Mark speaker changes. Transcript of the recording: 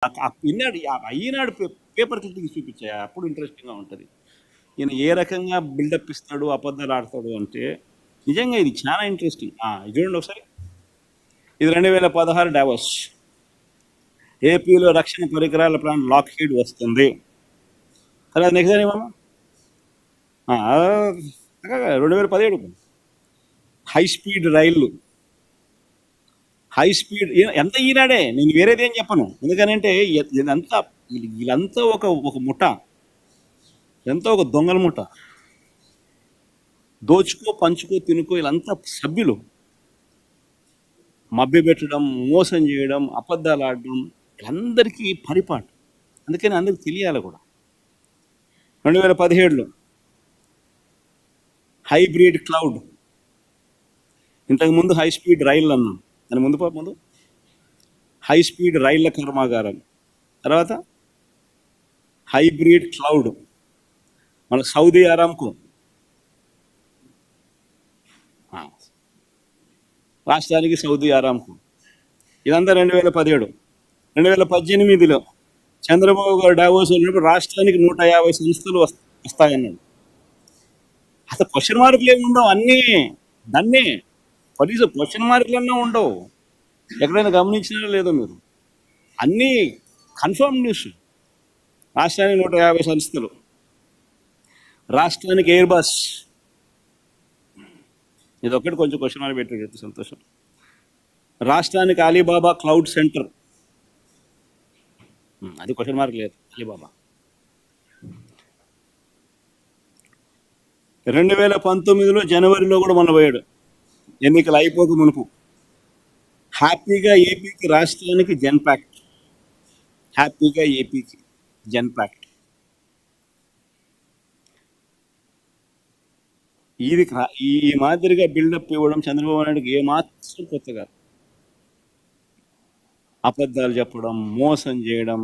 Speaker 1: ఈనాడు paper clipping చూపించాయి, అప్పుడు ఇంట్రెస్టింగ్గా ఉంటుంది. ఈయన ఏ రకంగా బిల్డప్ ఇస్తాడు, అబద్ధాలు ఆడతాడు అంటే నిజంగా ఇది చాలా ఇంట్రెస్టింగ్. ఇది చూడండి ఒకసారి. ఇది 2016 డావోస్. ఏపీలో రక్షణ పరికరాల ప్లాంట్ లాక్హీడ్ వస్తుంది. అలా నెక్స్ట్ ఏమమ్మా 2017 హై స్పీడ్ రైళ్లు, హై స్పీడ్ ఎంత ఈనాడే, నేను వేరేది ఏం చెప్పను. ఎందుకనంటే వీళ్ళంతా ఒక ముఠ, ఎంతో ఒక దొంగల ముఠ, దోచుకో పంచుకో తినుకో, వీళ్ళంతా సభ్యులు. మభ్య పెట్టడం, మోసం చేయడం, అబద్ధాలు ఆడడం, వీళ్ళందరికీ పరిపాటు. అందుకని అందరికి తెలియాలి కూడా. 2017 హైబ్రిడ్ క్లౌడ్. ఇంతకుముందు హై స్పీడ్ రైళ్ళు అన్నాం, దాని ముందు హై స్పీడ్ రైళ్ల కర్మాగారం, తర్వాత హైబ్రిడ్ క్లౌడ్, మన సౌదీ అరామ్కో, రాష్ట్రానికి సౌదీ అరామ్కో. ఇదంతా 2017. 2018 చంద్రబాబు గారు డావోస్ వెళ్ళినప్పుడు రాష్ట్రానికి 150 సంస్థలు వస్తాయన్నాడు. అసలు క్వశ్చన్ మార్కులు ఏమి ఉండవు, అన్నీ దాన్నే కనీసం క్వశ్చన్ మార్కులన్నా ఉండవు. ఎక్కడైనా గమనించినా లేదో మీరు, అన్నీ కన్ఫర్మ్ న్యూస్. రాష్ట్రానికి 150 సంస్థలు, రాష్ట్రానికి ఎయిర్ బస్, ఇది ఒక్కటి కొంచెం క్వశ్చన్ మార్క్ పెట్టాడు, సంతోషం. రాష్ట్రానికి అలీబాబా క్లౌడ్ సెంటర్, అది క్వశ్చన్ మార్క్ లేదు, అలీబాబా. 2019 జనవరిలో కూడా మొన్న పోయాడు, ఎన్నికలు అయిపోక మునుపు. హ్యాపీగా ఏపీకి, రాష్ట్రానికి జెన్పాక్ట్, హ్యాపీగా ఏపీకి జెన్పాక్ట్. ఇది ఈ మాదిరిగా బిల్డప్ ఇవ్వడం చంద్రబాబు నాయుడుకి ఏమాత్రం కొత్త కాదు. అబద్ధాలు చెప్పడం, మోసం చేయడం,